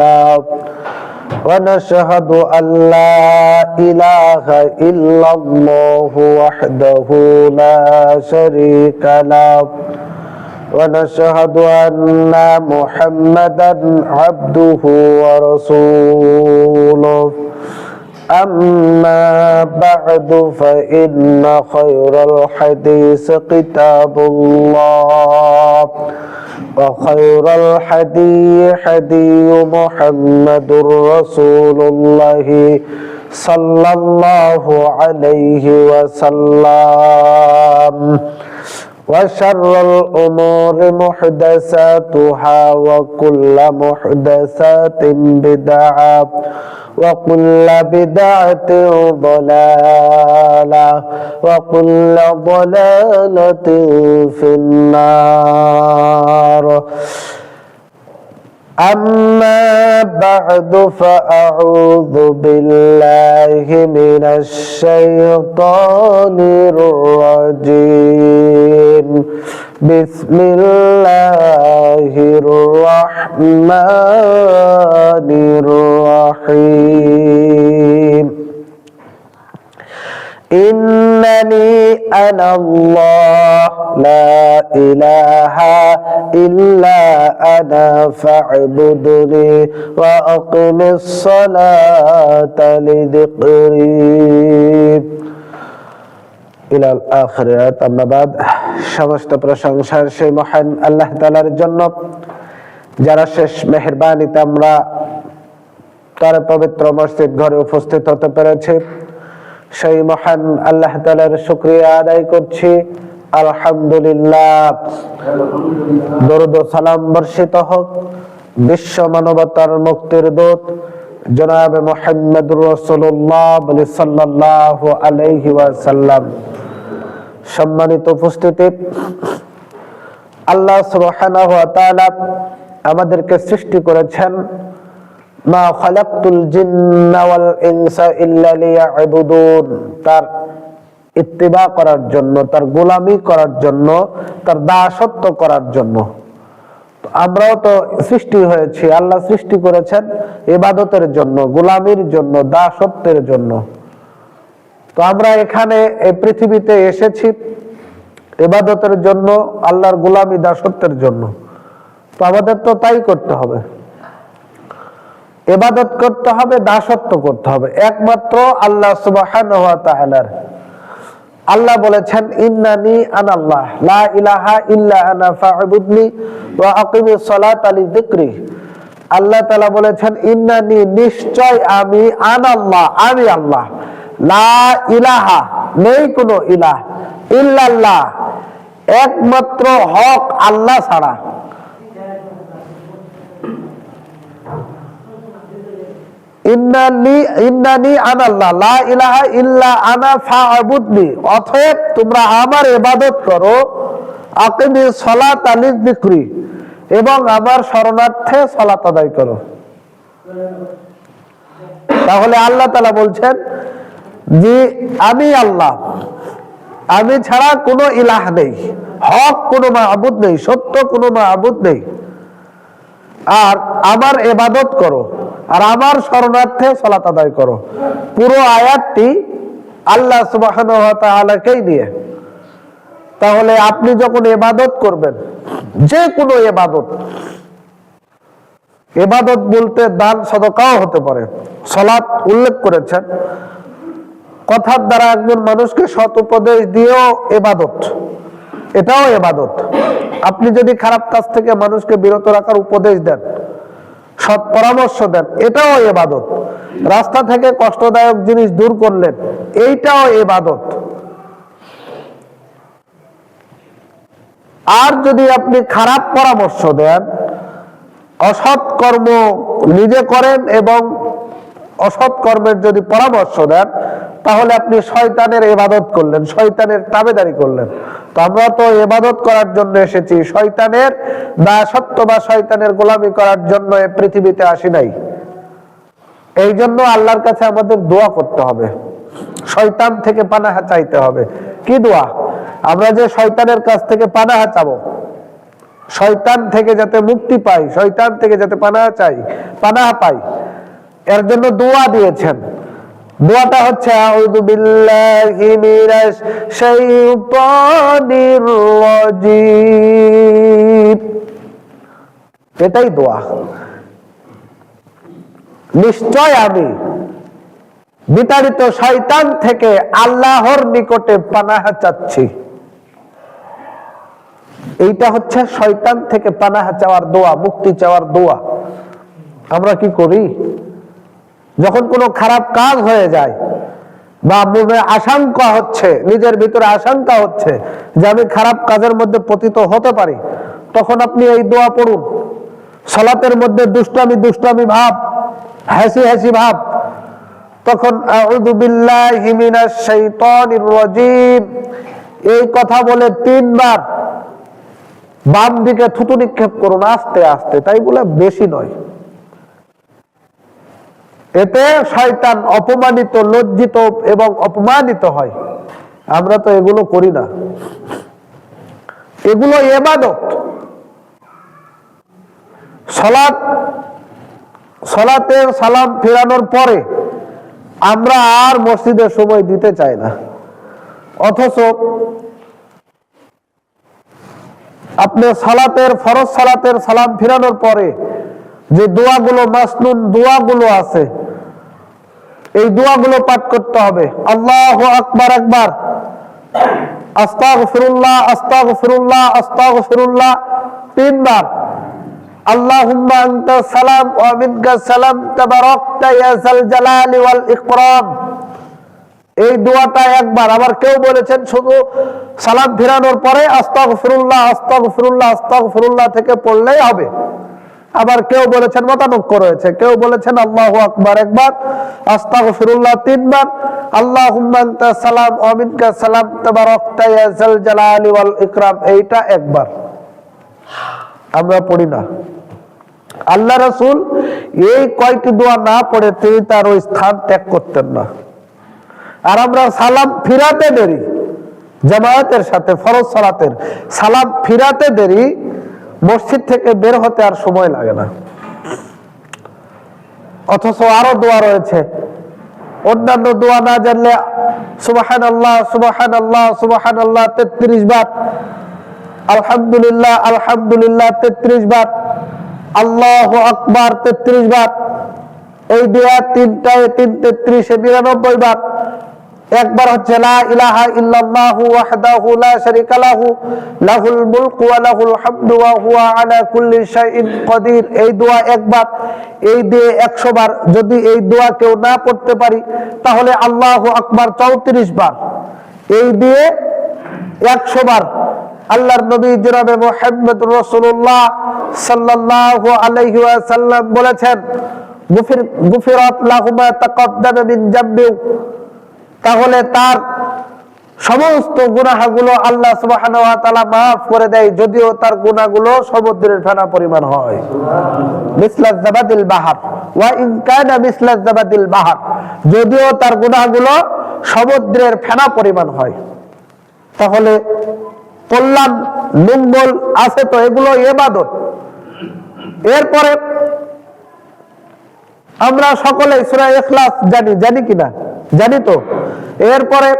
له ونشهد أن لا إله إلا الله وحده لا شريك له ونشهد أن محمدا عبده ورسوله أما بعد فإن خير الحديث كتاب الله وخير الحدي حدي محمد رسول الله صلى الله عليه وسلم وشر الأمور محدثاتها وكل محدثات بدعة وكل بدعة ضلالة وكل ضلالة في النار أما بعد فأعوذ بالله من الشيطان الرجيم بسم الله الرحمن الرحيم إنني أنا الله لا إله إلا أنا فاعبدني وأقم الصلاة لذكري إلى الآخرة أما بعد সমস্ত প্রশংসার সেই মহান আল্লাহ তাআলার জন্য যারা শেষ মেহেরবানিতে আমরা তার পবিত্র মসজিদ ঘরে উপস্থিত হতে পেরেছি সেই মহান আল্লাহ তাআলার শুকরিয়া আদায় করছি আলহামদুলিল্লাহ। দরুদ ও সালাম বর্ষিত হোক বিশ্ব মানবতার মুক্তির দূত জনাবে মুহাম্মদুর রাসূলুল্লাহ সাল্লাল্লাহু আলাইহি ওয়াসাল্লাম। সম্মানিত উপস্থিতি, আল্লাহ সুবহানাহু ওয়া তাআলা আমাদেরকে সৃষ্টি করেছেন মা খালাকতুল জিন্না ওয়াল ইনসা ইল্লা লিয়াবুদুন, তার ইত্তিবা করার জন্য, তার গোলামি করার জন্য, তার দাসত্ব করার জন্য। আমরাও তো সৃষ্টি হয়েছি, আল্লাহ সৃষ্টি করেছেন ইবাদতের জন্য, গোলামির জন্য, দাসত্বের জন্য। তো আমরা এখানে এই পৃথিবীতে এসেছি ইবাদতের জন্য, আল্লাহর গোলামি দাসত্বের জন্য। তো আমাদের তো তাই করতে হবে, ইবাদত করতে হবে, দাসত্ব করতে হবে একমাত্র আল্লাহ সুবহানাহু ওয়া তাআলার। আল্লাহ বলেছেন ইন্নানি আনাল্লাহ লা ইলাহা ইল্লা আনা ফা'বুদনি ওয়া আকিমিস সালাতা লিযিকরি। আল্লাহ তাআলা বলেছেন ইন্নানি, নিশ্চয় আমি, আনাল্লাহ, আমি আল্লাহ, লা ইলাহা, নেই কোনো ইলাহ, ইল্লাল্লাহ, একমাত্র হক আল্লাহ ছাড়া। ইন্নানি আনাল্লাহ লা ইলাহা ইল্লা আনা ফা'বুদনি, অতএব তোমরা আমার ইবাদত করো, আকিমিস সালাতা লিযিকরি, এবং আমার শরণার্থে সালাত আদায় করো। তাহলে আল্লাহ তাআলা বলছেন যে আমি আল্লাহ, আমি ছাড়া কোনো ইলাহ নেই, হক কোনো মাবুদ নেই, সত্য কোনো মাবুদ নেই, আর আমার ইবাদত করো আর আমার শরণার্থে সালাত আদায় করো। পুরো আয়াতটি আল্লাহ সুবহানাহু ওয়া তাআলাকেই নিয়ে। তাহলে আপনি যখন ইবাদত করবেন, যে কোনো ইবাদত, ইবাদত বলতে দান সদকাও হতে পারে, সালাত উল্লেখ করেছেন, কথার দ্বারা একজন মানুষকে সৎ উপদেশ দিয়েও ইবাদত, এটাও ইবাদত। আপনি যদি খারাপ কাজ থেকে মানুষকে বিরত রাখার উপদেশ দেন, সৎ পরামর্শ দেন, এটাও ইবাদত। রাস্তা থেকে কষ্টদায়ক জিনিস দূর করলেন, এইটাও ইবাদত। আর যদি আপনি খারাপ পরামর্শ দেন, অসৎ কর্ম নিজে করেন এবং অসৎ কর্মের যদি পরামর্শ দেন, তাহলে আপনি শয়তানের ইবাদত করলেন, শয়তানের তাবেদারি করলেন। তো আমরা তো ইবাদত করার জন্য এসেছি, শয়তানের দাসত্ব বা শয়তানের গোলামি করার জন্য এই পৃথিবীতে আসি নাই। এই জন্য আল্লাহর কাছে আমাদের দোয়া করতে হবে, শয়তান থেকে পানাহা চাইতে হবে। কি দোয়া? আমরা যে শয়তানের কাছ থেকে পানাহা চাবো, শয়তান থেকে যাতে মুক্তি পাই, শয়তান থেকে যাতে পানাহ পাই, এর জন্য দোয়া দিয়েছেন। দোয়াটা হচ্ছে আউযু বিল্লাহি মিনাশ শাইতানির রাজীম, এটাই দোয়া। নিশ্চয় আমি বিতাড়িত শয়তান থেকে আল্লাহর নিকটে পানাহ চাচ্ছি। এইটা হচ্ছে শয়তান থেকে পানাহ চাওয়ার দোয়া, মুক্তি চাওয়ার দোয়া। আমরা কি করি? যখন কোনো খারাপ কাজ হয়ে যায় বা মনে আশঙ্কা হচ্ছে, নিজের ভিতরে আশঙ্কা হচ্ছে যে আমি খারাপ কাজের মধ্যে পতিত হতে পারি, তখন আপনি এই দোয়া পড়ুন। সালাতের মধ্যে দুষ্টামি ভাব, হাসি ভাব, তখন আউযু বিল্লাহি মিনাশ শাইতানির রাজীম এই কথা বলে 3 বার বাম দিকে থুতু নিক্ষেপ করুন, আস্তে আস্তে, তাই বলে বেশি নয়। এতে শয়তান অপমানিত, লজ্জিত এবং অপমানিত হয়। আমরা তো এগুলো করি না। এগুলো ইবাদত। সালাতের সালাম ফেরানোর পরে আমরা আর মসজিদে সময় দিতে চাই না, অথচ আপনি ফরজ সালাতের সালাম ফেরানোর পরে যে দোয়াগুলো, মাসনুন দোয়াগুলো আছে, এই দোয়াগুলো পাঠ করতে হবে। আল্লাহু আকবার একবার, আস্তাগফিরুল্লাহ আস্তাগফিরুল্লাহ আস্তাগফিরুল্লাহ 3 বার, আল্লাহুম্মা আনতাস সালাম ওয়া মিনকাস সালাম তাবারাকতা ইয়া যাল জালালি ওয়াল ইকরাম, এই দোয়াটা একবার। আবার কেউ বলেছেন শুধু সালাম ফেরানোর পরে আস্তাগফিরুল্লাহ আস্তাগফিরুল্লাহ আস্তাগফিরুল্লাহ থেকে পড়লেই হবে। আবার কেউ বলেছেন, মতানক্য রয়েছে, কেউ বলেছেন আল্লাহু আকবার একবার, আস্তাগফিরুল্লাহ 3 বার, আল্লাহুম্মা আনতাস সালাম ওয়া মিনকাস সালাম তাবারাকতা ইয়া যাল জালালি ওয়াল ইকরাম এইটা একবার। আমরা পড়ি না। আল্লাহ রাসূল এই কয়টি দোয়া না পড়ে তিনি তার ওই স্থান ত্যাগ করতেন না। আর আমরা সালাম ফিরাতে দেরি, জামায়াতের সাথে ফরজ সালাতের সালাম ফিরাতে দেরি, মসজিদ থেকে বের হতে আর সময় লাগে না। অথচ আরো দোয়া রয়েছে, অন্যান্য দোয়া না জানলে সুবহানাল্লাহ সুবহানাল্লাহ সুবহানাল্লাহ 33 বার, আলহামদুলিল্লাহ আলহামদুলিল্লাহ 33 বার, আল্লাহু আকবার 33 বার, এই দোয়া 3টায় 3 33 99 বার। একবার হচ্ছে লা ইলাহা ইল্লাল্লাহু ওয়াহদাহু লা শারীকা লাহু লাহুল মুলকু ওয়া লাহুল হামদু ওয়া হুয়া আলা কুল্লি শাইইন কাদির, এই দোয়া একবার। এই দিয়ে 100 বার। যদি এই দোয়া কেউ না পড়তে পারি তাহলে আল্লাহু আকবার 34 বার, এই দিয়ে 100 বার। আল্লাহর নবী জনাবে মুহাম্মদুর রাসূলুল্লাহ সাল্লাল্লাহু আলাইহি ওয়াসাল্লাম বলেছেন, গুফিরাত লাহু মা তাকাদ্দামা মিন যামবি, তাহলে তার সমস্ত গুনাহগুলো আল্লাহ সুবহানাহু ওয়া তাআলা maaf করে দেয়, যদিও তার গুনাহগুলো সমুদ্রের ফেনা পরিমাণ হয়। মিসলা যাবাদিল বাহর ওয়া ইন কানা মিসলা যাবাদিল বাহর, যদিও তার গুনাহগুলো সমুদ্রের ফেনা পরিমাণ হয়। তাহলে কল্যাণ মঙ্গল আছে তো, এগুলো ইবাদত। এরপরে আমরা সকলে সূরা ইখলাস জানি কিনা? জানি তো। এরপরে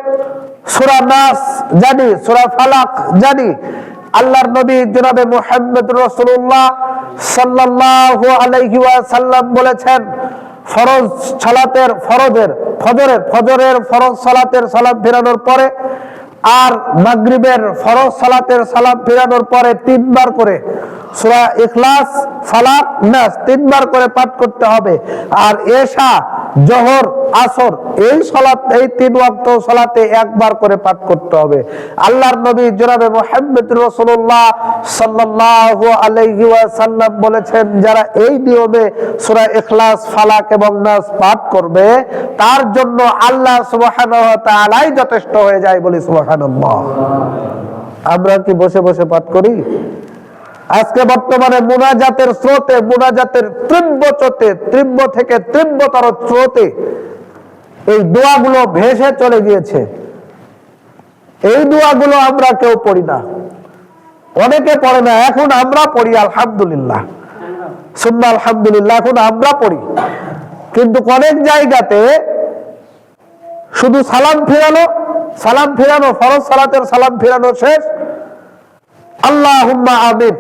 সূরা নাস জানি, সূরা ফালাক জানি। আল্লাহর নবী জনাবে মুহাম্মদুর রাসূলুল্লাহ সাল্লাল্লাহু আলাইহি ওয়াসাল্লাম বলেছেন, ফরজ সালাতের সালাম ফেরানোর পরে আর মাগরিবের ফরজ সালাতের সালাম ফেরানোর পরে 3 বার করে সূরা ইখলাস, ফালাক, নাস 3 বার করে পাঠ করতে হবে। আর এশা, জোহর, আসর এই 3 ওয়াক্ত সালাতে একবার করে পাঠ করতে হবে। আল্লাহর নবী জনাবে মুহাম্মদুর রাসূলুল্লাহ সাল্লাল্লাহু আলাইহি ওয়াসাল্লাম বলেছেন, যারা এই নিয়মে সূরা ইখলাস, ফালাক এবং নাস পাঠ করবে তার জন্য আল্লাহ সুবহানাহু ওয়া তাআলাই যথেষ্ট হয়ে যায়। বলি সুবহানাল্লাহ। আমরা কি বসে বসে পাঠ করি? আজকে বর্তমানে মুনাজাতের স্রোতে, মুনাজাতের তীব্র থেকে তীব্রতর স্রোতে এই দোয়াগুলো ভেসে চলে গিয়েছে। এই দোয়াগুলো আমরা কেউ পড়ি না। অনেকে পড়ে না, এখন আমরা পড়ি আলহামদুলিল্লাহ, সুম্মা আলহামদুলিল্লাহ, এখন আমরা পড়ি। কিন্তু অনেক জায়গাতে শুধু সালাম ফিরানো, ফরজ সালাতের সালাম ফিরানো শেষ, আল্লাহুম্মা আমিন,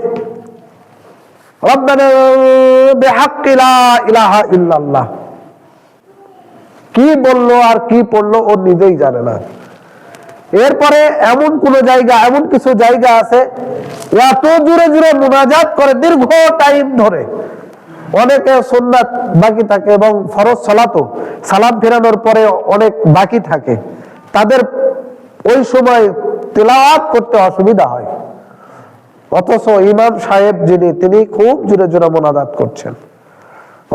রব্বানা বিহাক্কি লা ইলাহা ইল্লাল্লাহ। কি বললো আর কি পড়লো ও নিজেই জানে না। এরপরে এমন কিছু জায়গা আছে এত জোরে জোরে মুনাজাত করে দীর্ঘ টাইম ধরে, অনেকে সুন্নাত বাকি থাকে এবং ফরজ সালাতও সালাম ফেরানোর পরে অনেক বাকি থাকে, তাদের ওই সময় তেলাওয়াত করতে অসুবিধা হয়। অথচ ইমাম সাহেব তিনি খুব জোরে জোরে মুনাজাত করছেন,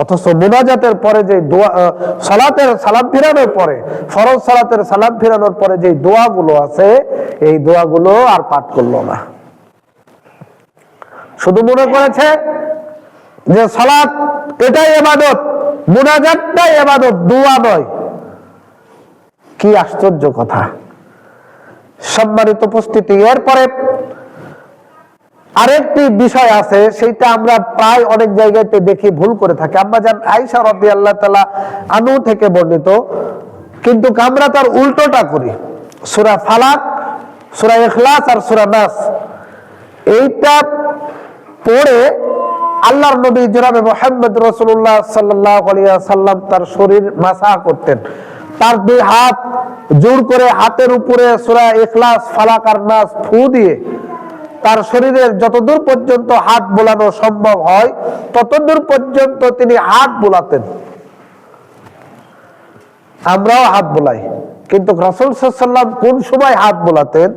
অথচ মুনাজাতের পরে যে দোয়া, সালাতের সালাম ফেরানোর পরে, ফরজ সালাতের সালাম ফেরানোর পরে যে দোয়াগুলো আছে, এই দোয়াগুলো আর পাঠ করলো না। শুধু মনে করেছে যে সালাত এটাই ইবাদত, মুনাজাতটাই ইবাদত, দোয়া নয়। কি আশ্চর্য কথা! সম্মানিত উপস্থিতি, এরপরে আরেকটি বিষয় আছে, সেটা আমরা প্রায় অনেক জায়গাতে দেখি ভুল করে থাকি। আম্মা জান আয়েশা রাদিয়াল্লাহু তাআলা আনহা থেকে বর্ণিত, কিন্তু আমরা তার উল্টোটা করি। সূরা ফালাক, সূরা ইখলাস আর সূরা নাস, এইটা পড়ে আল্লাহর নবী জনাবে মুহাম্মদ রাসূলুল্লাহ সাল্লাল্লাহু আলাইহি ওয়াসাল্লাম তার শরীর মাসাহ করতেন। তার দুই হাত জোড় করে হাতের উপরে সূরা ইখলাস, ফালাক আর নাস ফু দিয়ে তার শরীরের যতদূর পর্যন্ত হাত বোলানো সম্ভব হয় ততদূর পর্যন্ত তিনি হাত বোলাতেন। আমরাও হাত বোলাই, কিন্তু রাসূল সাল্লাল্লাহু আলাইহি ওয়াসাল্লাম কোন সময় হাত বোলাতেন?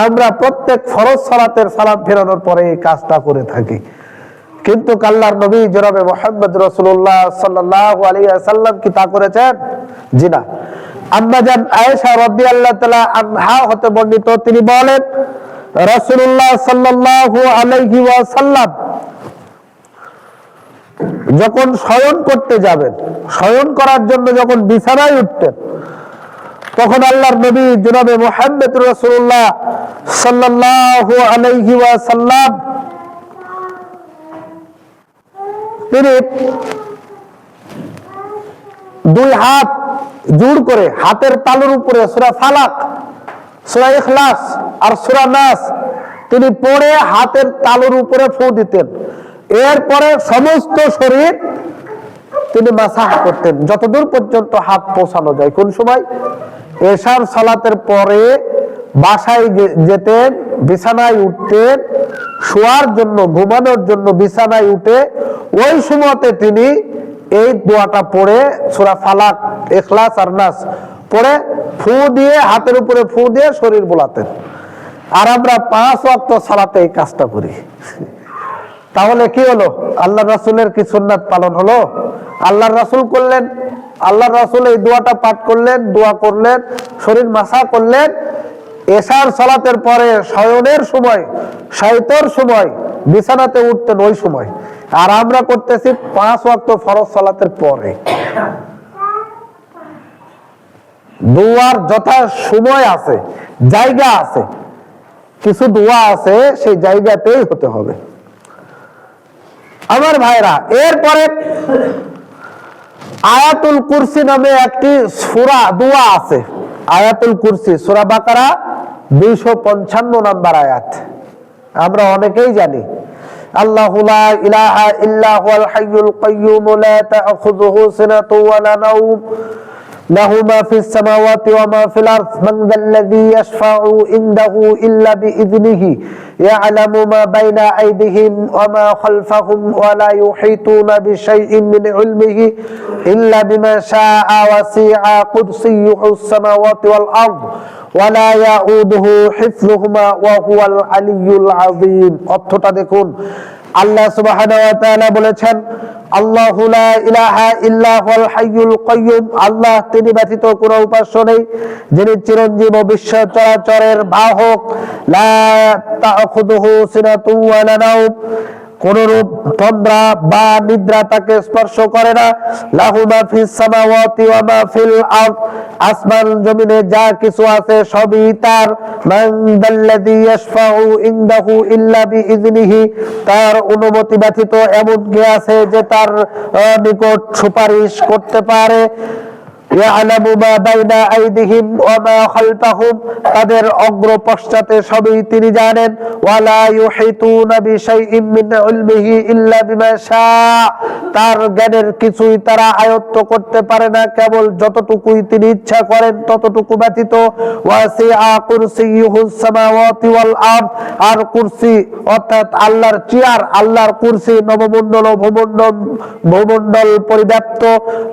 আমরা প্রত্যেক ফরজ সালাতের সালাম ফেরানোর পরে এই কাজটা করে থাকি। কিন্তু আল্লাহর নবী জনাবে মুহাম্মদ রাসূলুল্লাহ সাল্লাল্লাহু আলাইহি ওয়াসাল্লাম কি তা করেছেন? জি না। আম্মা জান আয়েশা রাদিয়াল্লাহু তাআলা আনহা হতে বর্ণিত, তিনি বলেন রাসূলুল্লাহ সাল্লাল্লাহু আলাইহি ওয়াসাল্লাম যখন শয়ন করতে যাবেন, শয়ন করার জন্য যখন বিছানায় উঠতেন, তখন আল্লাহর নবী জনাবে মুহাম্মদ রাসূলুল্লাহ সাল্লাল্লাহু আলাইহি ওয়াসাল্লাম তিনি দুই হাত জোড় করে হাতের তালুর উপরে সূরা ফালাক, সূরা ইখলাস আর সূরা নাস তিনি পড়ে হাতের তালুর উপরে ফু দিতেন। এরপরে সমস্ত শরীর তিনি মাসাহ করতেন যতদূর পর্যন্ত হাত পৌঁছানো যায়। কোন সময়? এশার সালাতের পরে বাসায় যেতেন, বিছানায় উঠতেন, শোয়ার জন্য, ঘুমানোর জন্য বিছানায় উঠে ওই সময়তে তিনি এই দোয়াটা পড়ে সূরা ফালাক, ইখলাস আর নাস পড়ে ফু দিয়ে, হাতের উপরে ফু দিয়ে শরীর বোলাতেন। আর আমরা 5 ওয়াক্ত সালাতে এই কাজটা করি। তাহলে কি হলো? আল্লাহ রাসূলের কি সুন্নাত পালন হলো? আল্লাহর রাসূল করলেন, আল্লাহর রাসূল এই দোয়াটা পাঠ করলেন, দোয়া করলেন, শরীর মাসা করলেন। এশার সালাতের পরে শয়নের সময়, শাইতর সময় বিছানাতে উঠতেন ওই সময়। আর আমরা করতেছি 5 ওয়াক্ত ফরজ সালাতের পরে। দোয়ার যথা সময় আছে, জায়গা আছে, কিছু দোয়া আছে সেই জায়গাতেই হতে হবে। আমার ভাইরা, এরপরে আয়াতুল কুরসি নামে একটি সূরা দোয়া আছে। আয়াতুল কুরসি সূরা বাকারা 255 নম্বর আয়াত, আমরা অনেকেই জানি। আল্লাহু লা ইলাহা ইল্লা হুয়াল হাইয়ুল কাইয়্যুম লা তা'খুযুহু সিনাতুন ওয়া লা নাওম লাহু মা ফিস সামাওয়াতি ওয়া মা ফিল আরদ মান যাল্লাযী ইয়াশফা'ু ইনদাহু ইল্লা বিইযনিহি ইয়া'লামু মা বাইনা আইদিহিম ওয়া মা খালফাহুম ওয়া লা ইউহীতুনা বিশাইইন মিন ইলমিহি ইল্লা বিমা শাআ ওয়াসি'a কুরসিয়্যুহুস সামাওয়াতি ওয়াল আরদ ওয়া লা ইয়াউদুহু হিফযুহুমা ওয়া হুয়াল আলিয়্যুল আযীম। অর্থটা দেখুন, আল্লাহ সুবহানাহু ওয়া তাআলা বলেছেন, আল্লাহু লা ইলাহা ইল্লা হুয়াল হাইয়ুল কাইয়্যুম, আল্লাহ তিনি ব্যতীত কোনো উপাস্য নেই, যিনি চিরঞ্জীব ও বিশ্ব চরাচরের বাহক। লা তা'খুযুহু সিনাতুন ওয়া লা নাওম, কোনরূপ তন্দ্রা বা নিদ্রা তাকে স্পর্শ করে না। লাহু মা ফিস সামাওয়াতি ওয়া মা ফিল আরদ, আসমান জমিনে যা কিছু আছে সবই তার। মান দাল্লাযী ইয়াশফাউ ইনদাহু ইল্লা বিইযনিহি, তার অনুমতি ব্যতীত এমন কে আছে যে তার নিকট সুপারিশ করতে পারে। ইয়ালামু মা বাইনা আইদিহিম ওয়া মা খালফাহুম, তাদের অগ্র পশ্চাতে সবই তিনি জানেন। ওয়ালা ইউহিতুনা বিশাইইম মিন ইলমিহি ইল্লা বিমা শাআ, তার জ্ঞানের কিছুই তারা আয়ত্ত করতে পারে না কেবল যতটুকুই তিনি ইচ্ছা করেন ততটুকু ব্যতীত। ওয়াসিআ কুরসিয়ুহুস সামাওয়াতি ওয়াল আরদ, আর কুরসি অর্থাৎ আল্লাহর চেয়ার, আল্লাহর কুরসি নবমণ্ডল ও ভূমণ্ডল পরিব্যাপ্ত।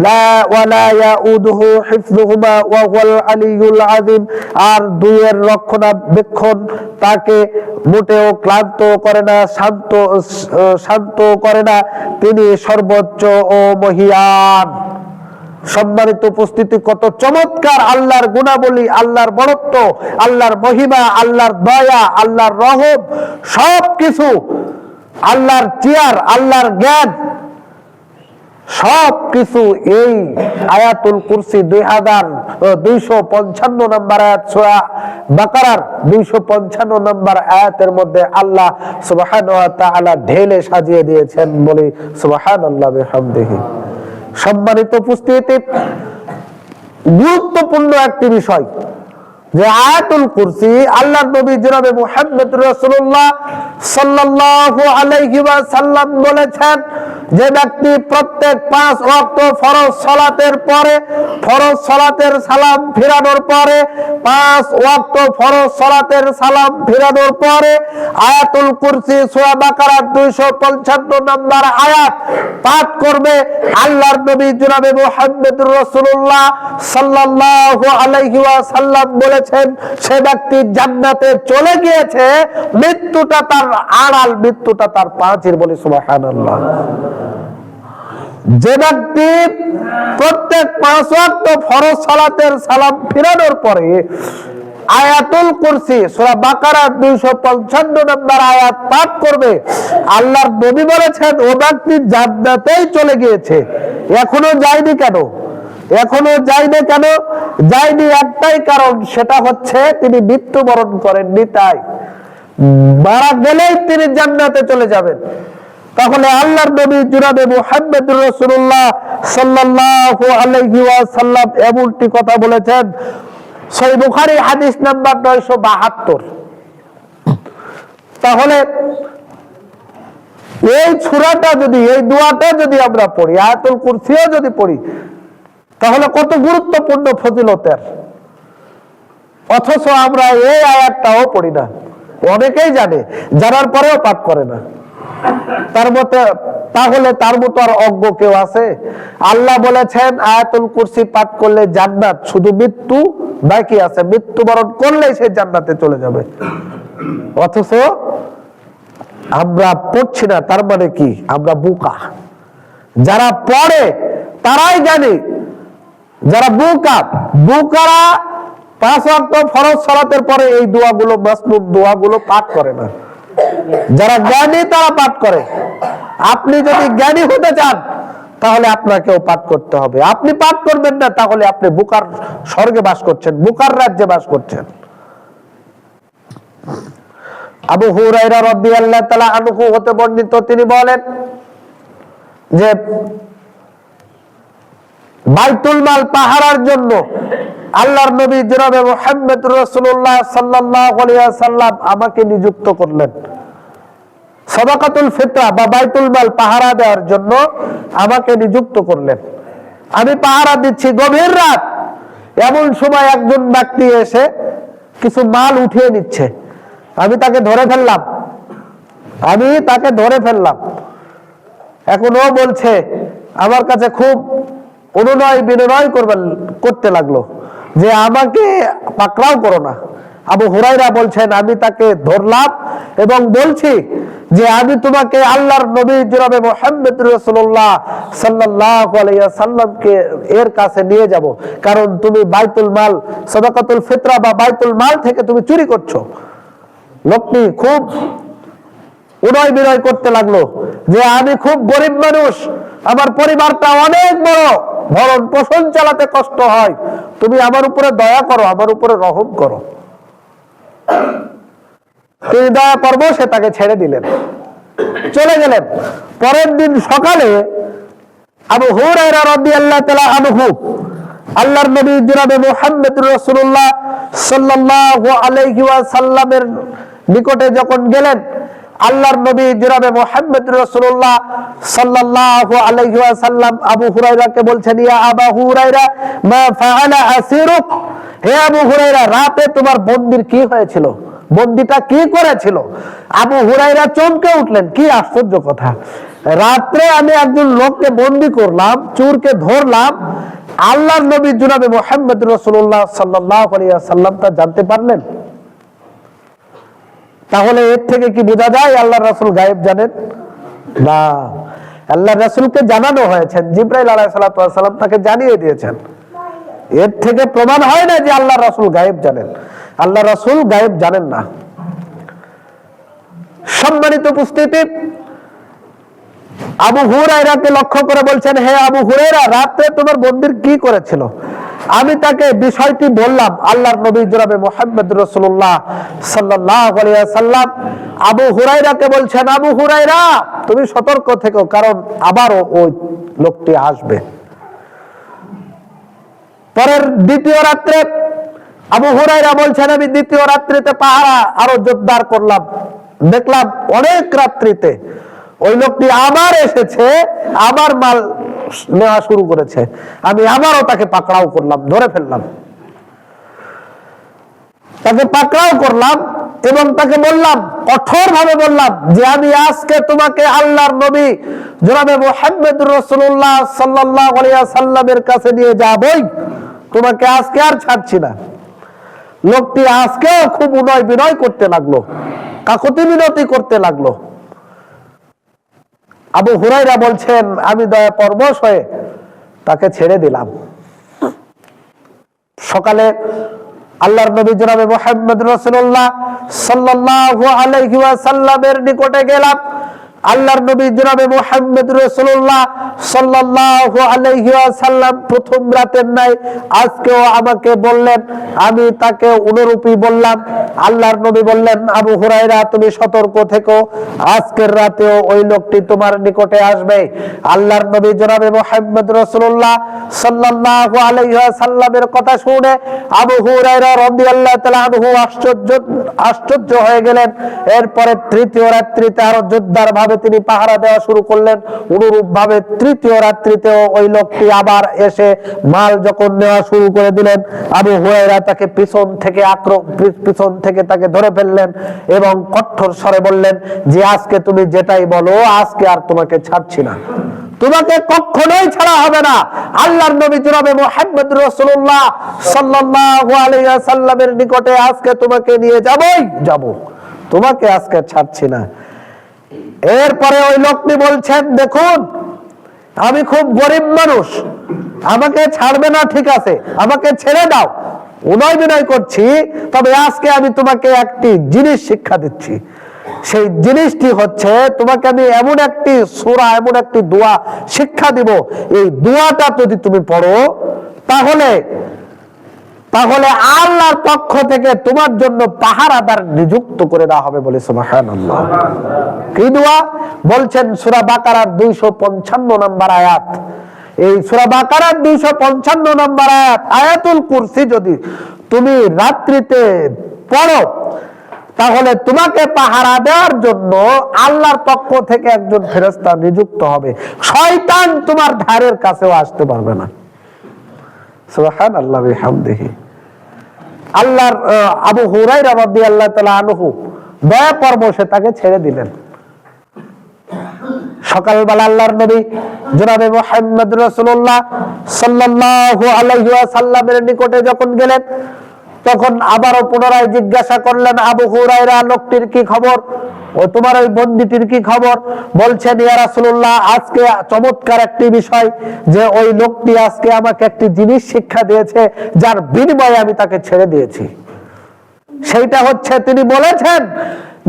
লা ওয়ালা ইয়াউদুহু হিফযুহুমা ওয়া হুয়াল আলিয়্যুল আযীম, আর দুইয়ের রক্ষণাবেক্ষণ তাকে মোটেও ক্লান্ত করে না, শান্ত করে না, তিনি সর্বোচ্চ ও মহিয়ান। সম্মানিত উপস্থিতি, কত চমৎকার আল্লাহর গুণাবলী, আল্লাহর বড়ত্ব, আল্লাহর মহিমা, আল্লাহর দয়া, আল্লাহর রহম, সবকিছু, আল্লাহর চেয়ার, আল্লাহর জ্ঞান, সবকিছু এই আয়াতুল কুরসি 2255 নম্বর আয়াত সূরা বাকারার 255 নম্বর আয়াতের মধ্যে আল্লাহ সুবহানাহু ওয়া তাআলা ঢেলে সাজিয়ে দিয়েছেন। বলি সুবহানাল্লাহ বিহামদিহি। সম্মানিত উপস্থিতি, গুরুত্বপূর্ণ একটি বিষয় যে আয়াতুল কুরসি আল্লাহর নবী জনাবে মুহাম্মদ রাসূলুল্লাহ সাল্লাল্লাহু আলাইহি ওয়াসাল্লাম বলেছেন, যে ব্যক্তি প্রত্যেক 5 ওয়াক্ত ফরজ সালাতের পরে, ফরজ সালাতের সালাম ফিরানোর পরে, 5 ওয়াক্ত ফরজ সালাতের সালাম ফিরানোর পরে আয়াতুল কুরসি সূরা বাকারার 255 নম্বর আয়াত পাঠ করবে, আল্লাহর নবী জনাবে মুহাম্মদ রাসূলুল্লাহ সাল্লাল্লাহু আলাইহি ওয়াসাল্লাম বলেছেন, সে ব্যক্তি জান্নাতে চলে গিয়েছে, মৃত্যুটা তার আড়াল, মৃত্যুটা তার পাঁচির। বলি সুবহানাল্লাহ। যে ব্যক্তি প্রত্যেক 5 ওয়াক্ত ফরজ সালাতের সালাম ফিরানোর পরে আয়াতুল কুরসি সূরা বাকারার 255 নম্বর আয়াত পাঠ করবে, আল্লাহর নবী বলেছেন ও ব্যক্তি জান্নাতেই চলে গিয়েছে। এখনো যায়নি কেন? এখনো যায়নি কেন? যায়নি একটাই কারণ, সেটা হচ্ছে তিনি মৃত্যুবরণ করেননি। তাই মারা গেলেই তিনি জান্নাতে চলে যাবেন। তাহলে আল্লাহর নবী জনাবে মুহাম্মদ রাসূলুল্লাহ সাল্লাল্লাহু আলাইহি ওয়াসাল্লাম এমনটি কথা বলেছেন, সহিহ বুখারী হাদিস নাম্বার 972। তাহলে এই সূরাটা যদি, এই দোয়াটা যদি আমরা পড়ি, আয়াতুল কুরসিও যদি পড়ি, তাহলে কত গুরুত্বপূর্ণ ফজিলতের, অথচ আমরা এই আয়াতটাও পড়ি না। অনেকেই জানে, জানার পরেও পাঠ করে না। তার মতে, তাহলে তার মতো আর অজ্ঞ কেউ আছে? আল্লাহ বলেছেন আয়াতুল কুরসি পাঠ করলে জান্নাত, শুধু মৃত্যু বাকি আছে, মৃত্যুবরণ করলেই সে জান্নাতে চলে যাবে। অথচ আমরা পড়ছি না, তার মানে কি? আমরা বোকা। যারা পড়ে তারাই জানে, যারা বোকারা 5 ওয়াক্ত ফরজ সালাতের পরে এই দোয়াগুলো, মাসনুন দোয়াগুলো পাঠ করে না। যারা জ্ঞানী তারা পাঠ করে। আপনি যদি জ্ঞানী হতে চান তাহলে আপনাকেও পাঠ করতে হবে। আপনি পাঠ করবেন না, তাহলে আপনি বোকার স্বর্গে বাস করছেন, বোকার রাজ্যে বাস করছেন। আবু হুরায়রা রাদিয়াল্লাহু তাআলা আনহু হতে বর্ণিত, তিনি বলেন যে বাইতুল মাল পাহারার জন্য আল্লাহর নবী জনাবে মুহাম্মদ রাসূলুল্লাহ সাল্লাল্লাহু আলাইহি ওয়াসাল্লাম আমাকে নিযুক্ত করলেন। সাদাকাতুল ফিতরা বা বাইতুল মাল পাহারা দেওয়ার জন্য আমাকে নিযুক্ত করলেন। আমি পাহারা দিচ্ছি, গভীর রাত। এমন সময় একজন ব্যক্তি এসে কিছু মাল উঠিয়ে নিচ্ছে। আমি তাকে ধরে ফেললাম। এখন ও বলছে, আমার কাছে খুব অনুনয় বিনয় করতে লাগলো যে আমাকে পাকড়াও করো না। আবু হুরায়রা বলছেন, আমি তাকে ধরলাম এবং বলছি যে আমি তোমাকে আল্লাহর নবী জনাবে মুহাম্মদ রাসূলুল্লাহ সাল্লাল্লাহু আলাইহি ওয়াসাল্লামকে এর কাছে নিয়ে যাব, কারণ তুমি বাইতুল মাল, সাদাকাতুল ফিতরা বা বাইতুল মাল থেকে তুমি চুরি করছো। লোকটি খুব উদয় বিনয় করতে লাগলো যে আমি খুব গরিব মানুষ, আমার পরিবারটা অনেক বড়, ভরণ পোষণ চালাতে কষ্ট হয়, তুমি আমার উপরে দয়া করো, আমার উপরে রহম করো। তিনি দয়া করবো, সে তাকে ছেড়ে দিলেন, চলে গেলেন। পরের দিন সকালে আবু হুরায়রা রাদিয়াল্লাহু তাআলা আনহু আল্লাহর নবী জনাবে মুহাম্মদুর রাসূলুল্লাহ সাল্লাল্লাহু আলাইহি ওয়াসাল্লামের নিকটে যখন গেলেন, আল্লাহর নবী জনাবে মুহাম্মদুর রাসূলুল্লাহ সাল্লাল্লাহু আলাইহি ওয়াসাল্লাম আবু হুরায়রাকে বলছেন, ইয়া আবু হুরায়রা মা ফাআলা আসিরুক, হে আবু হুরায়রা, রাতে তোমার বন্দির কি হয়েছিল, বন্দিটা কি করেছিল? আবু হুরায়রা চমকে উঠলেন, কি আশ্চর্য কথা, রাত্রে আমি একজন লোককে বন্দি করলাম, চোরকে ধরলাম, আল্লাহর নবী জনাবে মুহাম্মদুর রাসূলুল্লাহ সাল্লাল্লাহু আলাইহি ওয়াসাল্লাম তা জানতে পারলেন। তাহলে এর থেকে কি বোঝা যায় আল্লাহর রাসূল গায়েব জানেন? না, আল্লাহর রাসূলকে জানানো হয়েছে, জিবরাইল আলাইহিস সালাম তাকে জানিয়ে দিয়েছেন। এর থেকে প্রমাণ হয় না যে আল্লাহর রাসূল গায়েব জানেন। আল্লাহর রাসূল গায়েব জানেন না। সম্মানিত উপস্থিতি, আবু হুরায়রাকে লক্ষ্য করে বলছেন, হে আবু হুরায়রা, রাতে তোমার বন্দির কি করেছিল? আমি তাকে বিষয়টি বললাম। আল্লাহর নবী জনাবে মুহাম্মদুর রাসূলুল্লাহ সাল্লাল্লাহু আলাইহি ওয়াসাল্লাম আবু হুরায়রাকে বলছেন, আবু হুরায়রা, তুমি সতর্ক থেকো, কারণ আবারও ওই লোকটি আসবে। পরের দ্বিতীয় রাত্রে আবু হুরায়রা বলছেন, আমি দ্বিতীয় রাত্রিতে পাহারা আরো জোরদার করলাম, দেখলাম অনেক রাত্রিতে ওই লোকটি আবার এসেছে, আবার মাল নেওয়া শুরু করেছে। আমি আবারও তাকে পাকড়াও করলাম, ধরে ফেললাম, তাকে পাকড়াও করলাম এবং তাকে বললাম, কঠোর ভাবে বললাম যে আমি আজকে তোমাকে আল্লাহর নবী জনাবে মুহাম্মদুর রাসূলুল্লাহ সাল্লাল্লাহু আলাইহি ওয়াসাল্লামের কাছে নিয়ে যাবই, তোমাকে আজকে আর ছাড়ছি না। লোকটি আজকেও খুব উদয় বিনয় করতে লাগলো, কাকুতি মিনতি করতে লাগলো। আবু হুরায়রা বলছেন, আমি দয়া পরবশ হয়ে তাকে ছেড়ে দিলাম। সকালে আল্লাহর নবী জনাবে মুহাম্মদুর রাসূলুল্লাহ সাল্লাল্লাহু আলাইহি ওয়াসাল্লামের নিকটে গেলাম। আল্লাহর নবী জনাবে মুহাম্মদুর রাসূলুল্লাহ সাল্লাল্লাহু আলাইহি ওয়াসাল্লাম প্রথম রাতের নাই আজকেও আমাকে বললেন, আমি তাকে অনুরূপই বললাম। আল্লাহর নবী বললেন, আবু হুরায়রা, তুমি সতর্ক থেকো, আজকের রাতেও ওই লোকটি তোমার নিকটে আসবে। আল্লাহর নবী জনাবে মুহাম্মদুর রাসূলুল্লাহ সাল্লাল্লাহু আলাইহি ওয়াসাল্লামের কথা শুনে আবু হুরায়রা রাদিয়াল্লাহু তাআলা আনহু আশ্চর্য হয়ে গেলেন। এরপরে তৃতীয় রাত্রিতে আরো জোরদার ভাবে তিনি পাহারা দেওয়া শুরু করলেন। অনুরূপ ভাবে তৃতীয় রাত্রিতেও ওই লোকটি আবার এসে মাল যখন নেওয়া শুরু করে দিলেন, আবু হুরায়রা তাকে পিছন থেকে তাকে ধরে ফেললেন এবং কঠোর স্বরে বললেন যে আজকে তুমি যেটাই বলো, আজকে আর তোমাকে ছাড়ছি না, তোমাকে কখনোই ছাড়া হবে না। আল্লাহর নবী জনাবে মুহাম্মদুর রাসূলুল্লাহ সাল্লাল্লাহু আলাইহি ওয়াসাল্লামের নিকটে আজকে তোমাকে নিয়ে যাব, তোমাকে আজকে ছাড়ছি না। এরপরে ওই লোকটি বলছেন, দেখুন, আমি খুব গরিব মানুষ, আমাকে ছাড়বে না, ঠিক আছে, আমাকে ছেড়ে দাও, উদয় বিনয় করছি, তবে আজকে আমি তোমাকে একটি জিনিস শিক্ষা দিচ্ছি। সেই জিনিসটি হচ্ছে, তোমাকে আমি এমন একটি সূরা, এমন একটি দোয়া শিক্ষা দিব, এই দোয়াটা যদি তুমি পড়ো তাহলে আল্লাহর পক্ষ থেকে তোমার জন্য পাহারাদার নিযুক্ত করে দেওয়া হবে, বলে সুবহানাল্লাহ। কি দোয়া বলছেন? সূরা বাকারার 255 নম্বর আয়াত। এই সূরা বাকারার 255 নম্বর আয়াত, আয়াতুল কুরসি যদি তুমি রাত্রিতে পড়ো তাহলে তোমাকে পাহারা দেওয়ার জন্য আল্লাহর পক্ষ থেকে একজন ফেরেশতা নিযুক্ত হবে, শয়তান তোমার ধারের কাছেও আসতে পারবে না। সুবহানাল্লাহ বিহামদিহি। আল্লাহর আবু হুরায়রা রাদিয়াল্লাহু তাআলা আনহু দয়া পরবশে তাকে ছেড়ে দিলেন। সকালবেলা আল্লাহর নবী জনাবে মুহাম্মদুর রাসূলুল্লাহ সাল্লাল্লাহু আলাইহি ওয়াসাল্লামের নিকটে যখন গেলেন, তখন আবারও পুনরায় জিজ্ঞাসা করলেন, আবু হুরায়রা, লোকটির কি খবর? ও তোমার ওই বন্দিটির কি খবর? বলছেন, ইয়া রাসূলুল্লাহ, আজকে চমৎকার একটি বিষয় যে ওই লোকটি আজকে আমাকে একটি জিনিস শিক্ষা দিয়েছে, যার বিনিময়ে আমি তাকে ছেড়ে দিয়েছি। সেইটা হচ্ছে, তিনি বলেছেন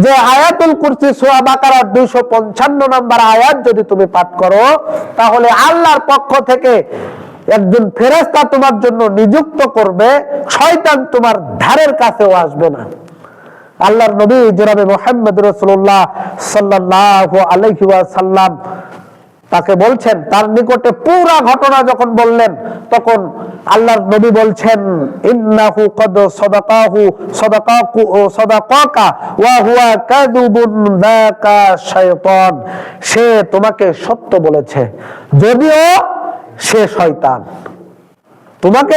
যে আয়াতুল কুরসি সূরা বাকারার 255 নম্বর আয়াত যদি তুমি পাঠ করো, তাহলে আল্লাহর পক্ষ থেকে একজন ফেরেশতা তোমার জন্য নিযুক্ত করবে, শয়তান তোমার ধারের কাছেও আসবে না। আল্লাহর নবী জনাবে মুহাম্মদ রাসূলুল্লাহ সাল্লাল্লাহু আলাইহি ওয়াসাল্লাম তাকে বলছেন, তার নিকটে পুরা ঘটনা যখন বললেন, তখন আল্লাহর নবী বলছেন, ইন্নাহু কদ সাদাকাকা ওয়া হুয়া কাযুবুন যাকা শায়তান। সে তোমাকে সত্য বলেছে, যদিও সে শয়তান। তোমাকে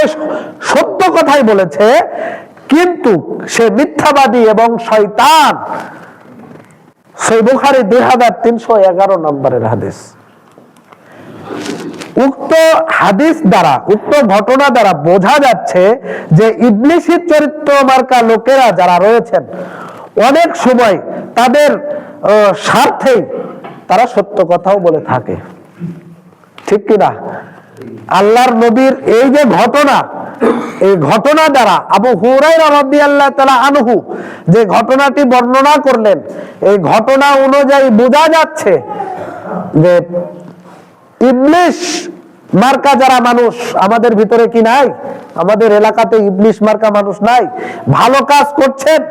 সত্য কথাই বলেছে, কিন্তু সে মিথ্যাবাদী এবং শয়তান। সহিহ বুখারী 2311 নম্বরের হাদিস। উক্ত হাদিস দ্বারা, উক্ত ঘটনা দ্বারা বোঝা যাচ্ছে যে ইবলিসী চরিত্র মার্কা লোকেরা যারা রয়েছেন, অনেক সময় তাদের স্বার্থে তারা সত্য কথাও বলে থাকে, ঠিক কিনা? আল্লাহর নবীর এই যে ঘটনা, এই ঘটনা দ্বারা আবু হুরায়রা রাদিয়াল্লাহু তাআলা আনহু যে ঘটনাটি বর্ণনা করলেন, এই ঘটনা অনুযায়ী বোঝা যাচ্ছে যে ইবলিশ মার্কা যারা মানুষ আমাদের ভিতরে কি নাই? আমাদের এলাকাতে ইবলিশ মার্কা মানুষ নাই? ভালো কাজ করছেন,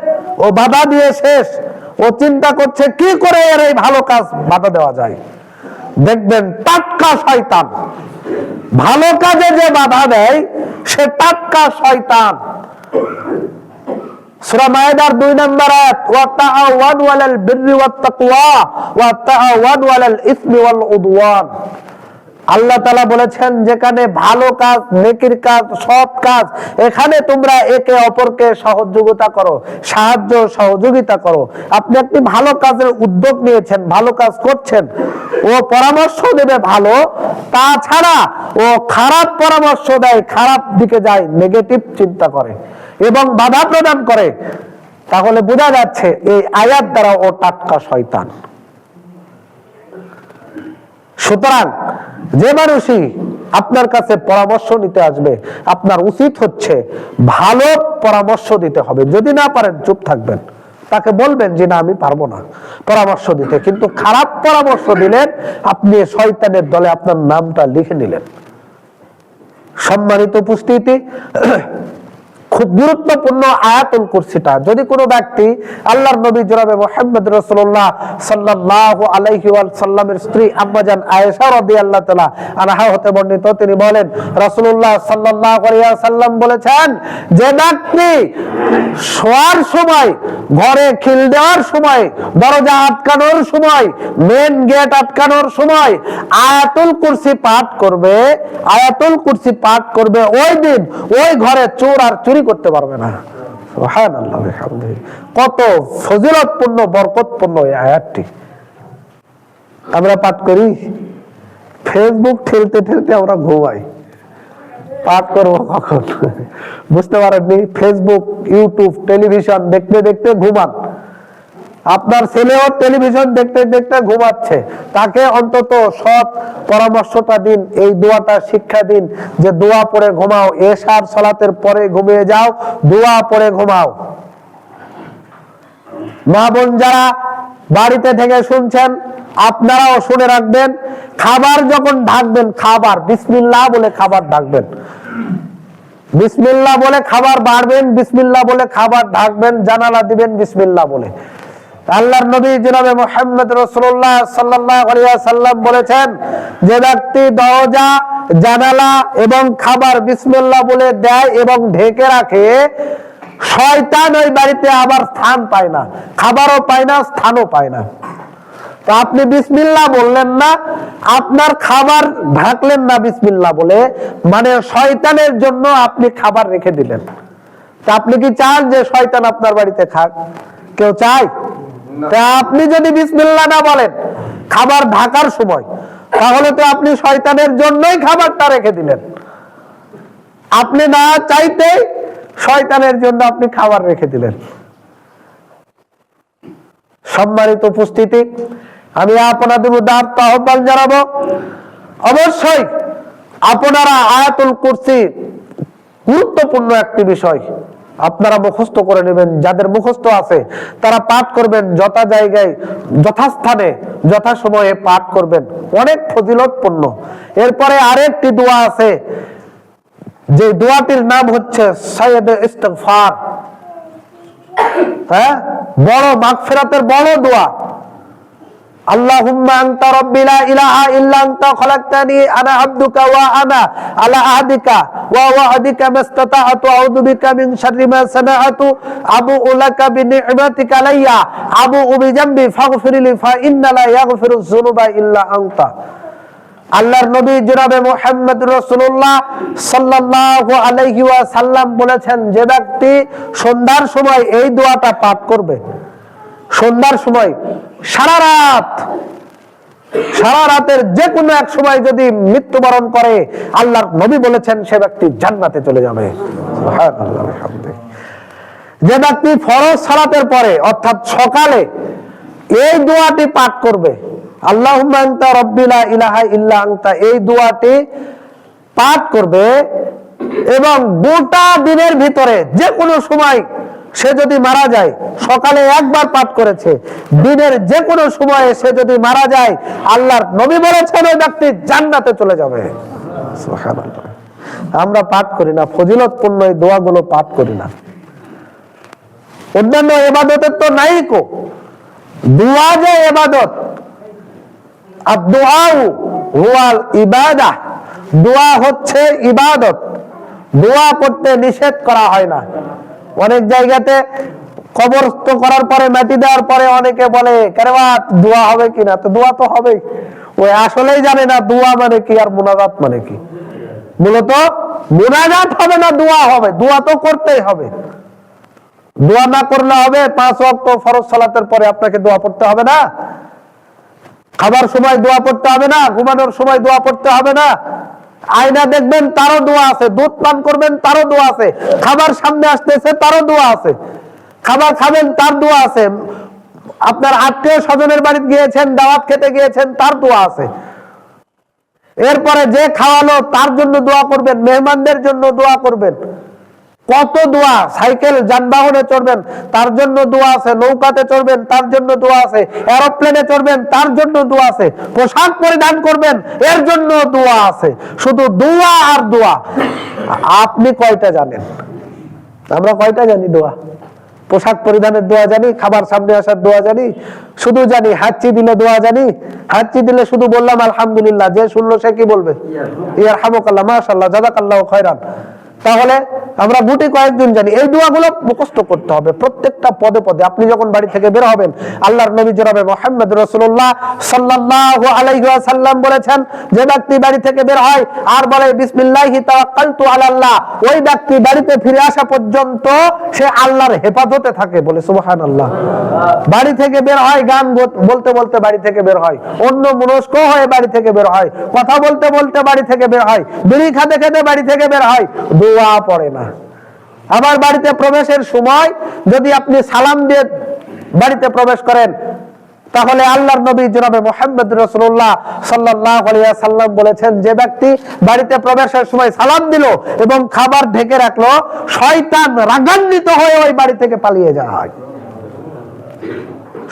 ও বাধা দিয়ে শেষ, ও চিন্তা করছে কি করে এর এই ভালো কাজ বাধা দেওয়া যায়। দেখবেন টাটকা শয়তান, ভালো কাজে যে বাধা দেয় সে টাটকা শয়তান। সূরা মায়েদার 2 নম্বর আয়াত, ওয়া তাআওয়ানু আলাল বিররি ওয়াত তাকওয়া ওয়া তাআওয়ানু আলাল ইসমি ওয়াল উদওয়ান। আল্লাহ তাআলা বলেছেন, যেখানে ভালো কাজ, নেকির কাজ, সৎ কাজ, এখানে তোমরা একে অপরকে সহযোগিতা করো, সাহায্য সহযোগিতা করো। আপনি একটি ভালো কাজের উদ্যোগ নিয়েছেন, ভালো কাজ করছেন, ও পরামর্শ দেবে ভালো, তাছাড়া ও খারাপ পরামর্শ দেয়, খারাপ দিকে যায়, নেগেটিভ চিন্তা করে এবং বাধা প্রদান করে, তাহলে বোঝা যাচ্ছে এই আয়াত দ্বারা ও টাটকা শয়তান। সুতরাং যে মানুষই আপনার কাছে পরামর্শ নিতে আসবে, আপনার উচিত হচ্ছে ভালো পরামর্শ দিতে হবে। যদি না পারেন চুপ থাকবেন, তাকে বলবেন যে না আমি পারবো না পরামর্শ দিতে। কিন্তু খারাপ পরামর্শ দিলেন, আপনি শয়তানের দলে আপনার নামটা লিখে নিলেন। সম্মানিত উপস্থিতি, খুব গুরুত্বপূর্ণ আয়াতুল কুরসিটা। যদি কোনো ব্যক্তি আল্লাহর নবী জনাবে মুহাম্মদ রাসূলুল্লাহ সাল্লাল্লাহু আলাইহি ওয়াসাল্লামের স্ত্রী আম্মা জান আয়েশা রাদিয়াল্লাহু তাআলা আনহা হতে বর্ণিত, তিনি বলেন রাসূলুল্লাহ সাল্লাল্লাহু আলাইহি ওয়াসাল্লাম বলেছেন, যে ব্যক্তি শোয়ার সময়, ঘরে খিল দেওয়ার সময়, দরজা আটকানোর সময়, মেন গেট আটকানোর সময় আয়াতুল কুরসি পাঠ করবে, আয়াতুল কুরসি পাঠ করবে, ওই দিন ওই ঘরে চোর আর চুরি করতে পারবে না। সুবহানাল্লাহ ওয়া বিহামদিহি। কত ফজিলতপূর্ণ, বরকতপূর্ণ এই আয়াতটি। আমরা পাঠ করি, ফেসবুক ঠেলতে ঠেলতে আমরা ঘুমাই, পাঠ করবো কখন বুঝতে পারেননি? ফেসবুক, ইউটিউব, টেলিভিশন দেখতে দেখতে ঘুমান। আপনার ছেলেও টেলিভিশন দেখতে দেখতে ঘুমাচ্ছে, তাকে অন্তত সৎ পরামর্শটা দিন, এই দোয়াটা শিক্ষা দিন যে দোয়া পড়ে ঘুমাও, এশার সালাতের পরে ঘুমিয়ে যাও, দোয়া পড়ে ঘুমাও। মা বোন যারা বাড়িতে থেকে শুনছেন, আপনারাও শুনে রাখবেন, খাবার যখন ঢাকবেন, খাবার বিসমিল্লাহ বলে খাবার ঢাকবেন, বিসমিল্লাহ বলে খাবার বাড়বেন, বিসমিল্লাহ বলে খাবার ঢাকবেন, জানালা দিবেন বিসমিল্লাহ বলে। আল্লাহর নবী জনাবে মুহাম্মদ রাসূলুল্লাহ সাল্লাল্লাহু আলাইহি ওয়াসাল্লাম বলেছেন, যে ব্যক্তি দরজা, জানালা এবং খাবার বিসমিল্লাহ বলে দেয় এবং ঢেকে রাখে, শয়তান ওই বাড়িতে আবার স্থান পায় না, খাবারও পায় না, স্থানও পায় না। তো আপনি বিসমিল্লাহ বললেন না, আপনার খাবার ঢাকলেন না বিসমিল্লাহ বলে, মানে শয়তানের জন্য আপনি খাবার রেখে দিলেন। তা আপনি কি চান যে শয়তান আপনার বাড়িতে খাক? কেউ চায়? তা আপনি যদি বিসমিল্লাহ না বলেন খাবার ঢাকার সময়, তাহলে তো আপনি শয়তানের জন্যই খাবারটা রেখে দিলেন। আপনি না চাইতে শয়তানের জন্য আপনি খাবার রেখে দিলেন। সম্মানিত উপস্থিতি, আমি আপনাদের উদাত্ত আহ্বান জানাবো, অবশ্যই আপনারা আয়াতুল কুরসি গুরুত্বপূর্ণ একটি বিষয়, আপনারা মুখস্থ করে নেবেন, যাদের মুখস্থ আছে তারা পাঠ করবেন, যথা জায়গায় যথাস্থানে যথাসময়ে পাঠ করবেন, অনেক ফজিলতপূর্ণ। এরপরে আরেকটি দোয়া আছে, যে দোয়াটির নাম হচ্ছে সাইয়্যিদুল ইস্তিগফার, হ্যাঁ, বড় মাগফিরাতের বড় দোয়া। আল্লাহুম্মা আনতা রাব্বি লা ইলাহা ইল্লা আনতা খালাকতানি আনা আবদুকা ওয়া আনা আলা আহদিকা ওয়া ওয়া'দিকা মাস্তাতা'তু আউযু বিকা মিন শাররি মা সানা'তু আবু'ু লাকা বিনি'মাতিকা আলাইয়া আবু'ু বিযামবি ফাগফিরলি ফা ইন্না লা ইয়াগফিরুয যুনুবা ইল্লা আনতা। আল্লাহর নবী জনাবে মুহাম্মদ রাসূলুল্লাহ সাল্লাল্লাহু আলাইহি ওয়াসাল্লাম বলেছেন, যে ব্যক্তি সন্ধ্যার সময় এই দোয়াটা পাঠ করবে, সন্ধ্যার সময় সারা রাতের যে কোনো এক সময় যদি মৃত্যুবরণ করে, আল্লাহর নবী বলেছেন সে ব্যক্তি জান্নাতে চলে যাবে। সুবহানাল্লাহ বিহামদিহি। যে ব্যক্তি ফরজ সালাতের পরে অর্থাৎ সকালে এই দোয়াটি পাঠ করবে, আল্লাহুম্মা আনতা রাব্বি লা ইলাহা ইল্লা আনতা, এই দোয়াটি পাঠ করবে এবং গোটা দিনের ভিতরে যে কোনো সময় সে যদি মারা যায়, সকালে একবার পাঠ করেছে, দিনের যে কোনো সময়ে সে যদি মারা যায়, আল্লাহর নবী বলেছেন ওই ব্যক্তি জান্নাতে চলে যাবে। সুবহানাল্লাহ। আমরা পাঠ করি না, ফজিলতপূর্ণ এই দোয়াগুলো পাঠ করি না। অন্যান্য ইবাদতের তো নাই কো, দোয়া যে ইবাদত, আর দুআউ হুয়াল ইবাদাহ, দোয়া হচ্ছে ইবাদত, দোয়া করতে নিষেধ করা হয় না। অনেক জায়গাতে কবরস্থ করার পরে, মাটি দেওয়ার পরে অনেকে বলে কেরাত দোয়া হবে কিনা, তো দোয়া তো হবে, ওই আসলেই জানে না দোয়া মানে কি আর মুনাজাত মানে কি। মূলত মুনাজাত হবে না, দোয়া হবে, দোয়া তো করতেই হবে। দোয়া না করলে হবে? 5 ওয়াক্ত ফরজ সালাতের পরে আপনাকে দোয়া পড়তে হবে না? খাবার সময় দোয়া পড়তে হবে না? ঘুমানোর সময় দোয়া পড়তে হবে না? আয়না দেখবেন তারও দোয়া আছে, দুধ পান করবেন তারও দোয়া আছে, খাবার সামনে আসতেছে তারও দোয়া আছে, খাবার খাবেন তার দোয়া আছে, আপনার আত্মীয় স্বজনের বাড়িতে গিয়েছেন, দাওয়াত খেতে গিয়েছেন, তার দোয়া আছে। এরপরে যে খাওয়ালো তার জন্য দোয়া করবেন, মেহমানদের জন্য দোয়া করবেন, কত দোয়া। সাইকেল যানবাহনে চড়বেন তার জন্য দোয়া আছে, নৌকাতে চড়বেন তার জন্য দোয়া আছে, এরোপ্লেনে চড়বেন তার জন্য দোয়া আছে, পোশাক পরিধান করবেন এর জন্য দোয়া আছে। শুধু দোয়া আর দোয়া। আপনি কয়টা জানেন? আমরা কয়টা জানি দোয়া? পোশাক পরিধানের দোয়া জানি, খাবার সামনে আসার দোয়া জানি, শুধু জানি হাঁচি দিলে দোয়া জানি। হাঁচি দিলে শুধু বললাম আলহামদুলিল্লাহ, যে শুনলো সে কি বলবে? ইয়ারহামুকাল্লাহ, মাশাআল্লাহ, জাযাকাল্লাহু খায়রান। তাহলে আমরা গুটি কয়েকদিন জানি। এই দোয়াগুলো মুখস্থ করতে হবে প্রত্যেকটা পদে পদে। আপনি যখন বাড়ি থেকে বের হবেন, আল্লাহর নবী জনাবে মুহাম্মদ রাসূলুল্লাহ সাল্লাল্লাহু আলাইহি ওয়াসাল্লাম বলেছেন, যে ব্যক্তি বাড়ি থেকে বের হয় আর বলে বিসমিল্লাহি তাওয়াক্কালতু আলাল্লাহ, ওই ব্যক্তি বাড়িতে ফিরে আসা পর্যন্ত সে আল্লাহর হেফাজতে থাকে। বলে সুবহানাল্লাহ। বাড়ি থেকে বের হয়, গান বলতে বলতে বাড়ি থেকে বের হয়, অন্য মনস্ক হয়ে বাড়ি থেকে বের হয়, কথা বলতে বলতে বাড়ি থেকে বের হয়, বিড়ি খেতে খেতে বাড়ি থেকে বের হয়, দোয়া পড়ে না। আবার বাড়িতে প্রবেশের সময় যদি আপনি সালাম দিয়ে বাড়িতে প্রবেশ করেন, তাহলে আল্লাহর নবী জনাবে মুহাম্মদ রাসূলুল্লাহ সাল্লাল্লাহু আলাইহি ওয়াসাল্লাম বলেছেন, যে ব্যক্তি বাড়িতে প্রবেশের সময় সালাম দিল এবং খাবার ঢেকে রাখলো, শয়তান রাগান্বিত হয়ে ওই বাড়ি থেকে পালিয়ে যায়।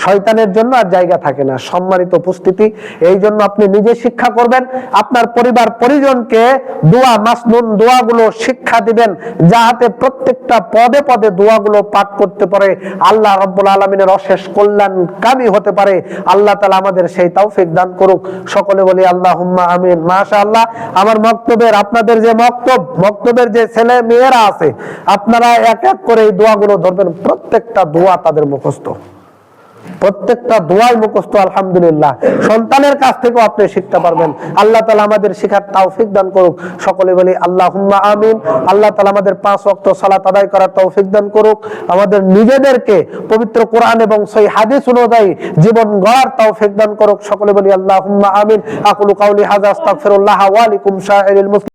শয়তানের জন্য আর জায়গা থাকে না। সম্মানিত উপস্থিতি, এই জন্য আপনি নিজে শিক্ষা করবেন, আপনার পরিবার পরিজনকে দোয়া, মাসনুন দোয়াগুলো শিক্ষা দিবেন, যাহাতে প্রত্যেকটা পদে পদে দোয়াগুলো পাঠ করতে পারে, আল্লাহ রাব্বুল আলামিনের অশেষ কল্যাণকামী হতে পারে। আল্লাহ তাআলা আমাদের সেই তৌফিক দান করুক। সকলে বলি আল্লাহুম্মা আমিন। মাশাআল্লাহ, আমার বক্তব্যের, আপনাদের যে বক্তব্যের যে ছেলে মেয়েরা আছে, আপনারা এক এক করে এই দোয়াগুলো ধরবেন। প্রত্যেকটা দোয়া তাদের মুখস্থ, প্রত্যেকটা দোয়াই মুখস্থ। আলহামদুলিল্লাহ, সন্তানের কাছ থেকেও আপনি শিখতে পারবেন। আল্লাহ তাআলা আমাদের শিখার তৌফিক দান করুক। সকলে বলি আল্লাহুম্মা আমিন। আল্লাহ তাআলা আমাদের 5 ওয়াক্ত সালাত আদায় করার তৌফিক দান করুক। আমাদের নিজেদেরকে পবিত্র কোরআন এবং সহিহ হাদিস অনুযায়ী জীবন গড়ার তৌফিক দান করুক। সকলে বলি আল্লাহুম্মা আমিন। আকুলু কাউলি হাযা আস্তাগফিরুল্লাহ ওয়া লাকুম শাইরিল মুসলিমিন।